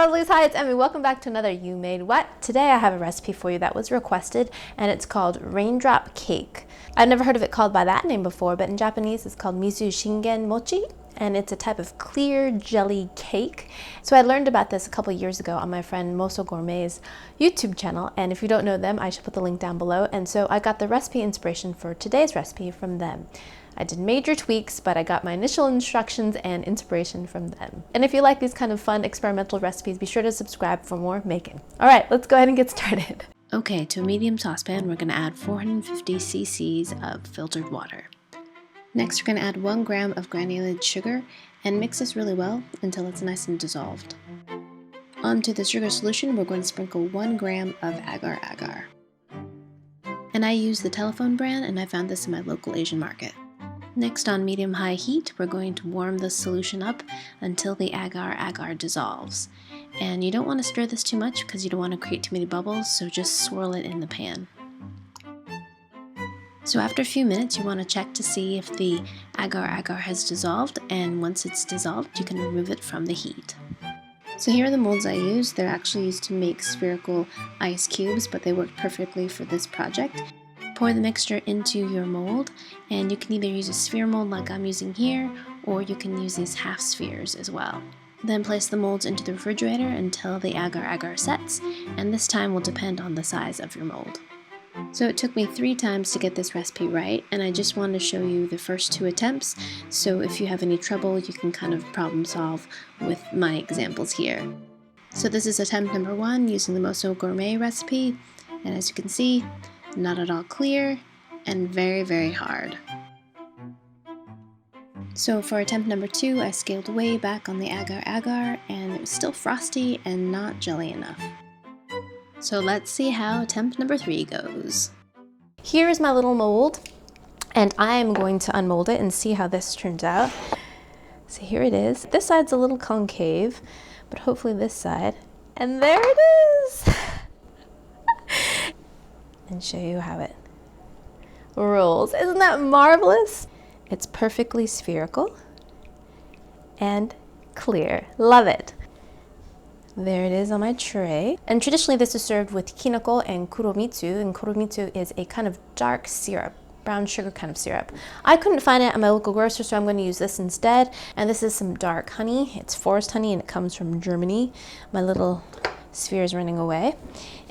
Wobbly's, hi, it's Emmy. Welcome back to another You Made What? Today I have a recipe for you that was requested, and it's called Raindrop cake. I've never heard of it called by that name before, but in Japanese it's called Mizu Shingen Mochi, and it's a type of clear jelly cake. So I learned about this a couple years ago on my friend Moso Gourmet's YouTube channel, and if you don't know them, I should put the link down below. And so I got the recipe inspiration for today's recipe from them. I did major tweaks, but I got my initial instructions and inspiration from them. And if you like these kind of fun experimental recipes, be sure to subscribe for more making. All right, let's go ahead and get started. Okay, to a medium saucepan, we're gonna add 450 cc's of filtered water. Next, we're gonna add 1 gram of granulated sugar and mix this really well until it's nice and dissolved. Onto the sugar solution, we're going to sprinkle 1 gram of agar. And I use the Telephone brand, and I found this in my local Asian market. Next, on medium-high heat, we're going to warm this solution up until the agar dissolves. And you don't want to stir this too much because you don't want to create too many bubbles, so just swirl it in the pan. So after a few minutes, you want to check to see if the agar has dissolved, and once it's dissolved, you can remove it from the heat. So here are the molds I used. They're actually used to make spherical ice cubes, but they work perfectly for this project. Pour the mixture into your mold, and you can either use a sphere mold like I'm using here, or you can use these half spheres as well. Then place the molds into the refrigerator until the agar sets, and this time will depend on the size of your mold. So it took me 3 times to get this recipe right, and I just wanted to show you the first 2 attempts, so if you have any trouble, you can kind of problem solve with my examples here. So this is attempt number 1 using the Moso Gourmet recipe, and as you can see, not at all clear and very, very hard. So for attempt number 2, I scaled way back on the agar, and it was still frosty and not jelly enough. So let's see how attempt number 3 goes. Here's my little mold, and I'm going to unmold it and see how this turns out. So here it is. This side's a little concave, but hopefully this side. And there it is! And show you how it rolls. Isn't that marvelous? It's perfectly spherical and clear. Love it. There it is on my tray. And traditionally this is served with kinoko and kuromitsu, and kuromitsu is a kind of dark syrup, brown sugar kind of syrup. I couldn't find it at my local grocer, so I'm going to use this instead. And this is some dark honey. It's forest honey and it comes from Germany. My little sphere is running away.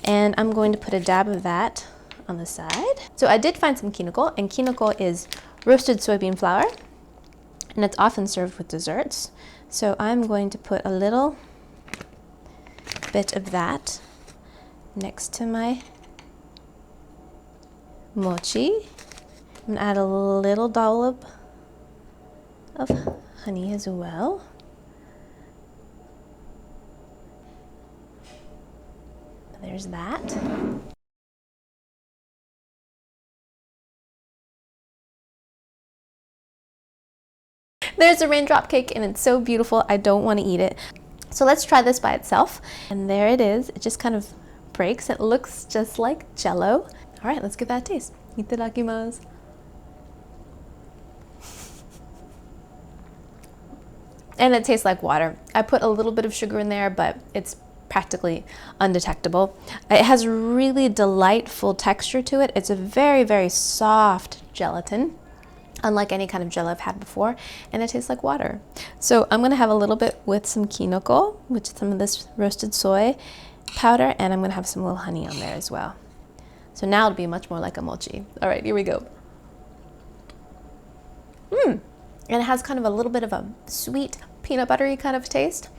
And I'm going to put a dab of that on the side. So I did find some kinoko, and kinoko is roasted soybean flour, and it's often served with desserts. So I'm going to put a little bit of that next to my mochi. I'm gonna add a little dollop of honey as well. There's that. There's a raindrop cake, and it's so beautiful, I don't want to eat it. So let's try this by itself. And there it is. It just kind of breaks. It looks just like Jello. All right, let's give that a taste. Itadakimasu. And it tastes like water. I put a little bit of sugar in there, but it's practically undetectable. It has a really delightful texture to it. It's a very, very soft gelatin, unlike any kind of jello I've had before, and it tastes like water. So I'm gonna have a little bit with some kinoko, which is some of this roasted soy powder, and I'm gonna have some little honey on there as well. So now it'll be much more like a mochi. All right, here we go. And it has kind of a little bit of a sweet peanut buttery kind of taste,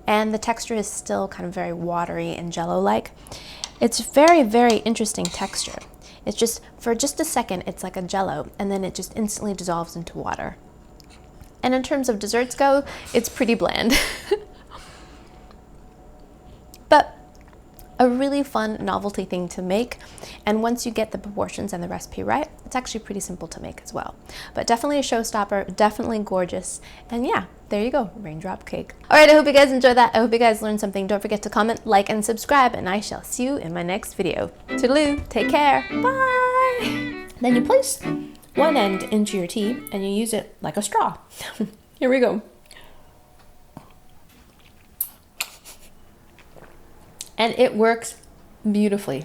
and the texture is still kind of very watery and jello-like. It's very, very interesting texture. It's just, for just a second, it's like a jello, and then it just instantly dissolves into water. And in terms of desserts go, it's pretty bland. But a really fun novelty thing to make, and once you get the proportions and the recipe right, it's actually pretty simple to make as well. But definitely a showstopper, definitely gorgeous, and yeah, there you go, raindrop cake. All right, I hope you guys enjoyed that. I hope you guys learned something. Don't forget to comment, like, and subscribe, and I shall see you in my next video. Toodaloo, take care, bye! Then you place one end into your tea, and you use it like a straw. Here we go. and it works beautifully.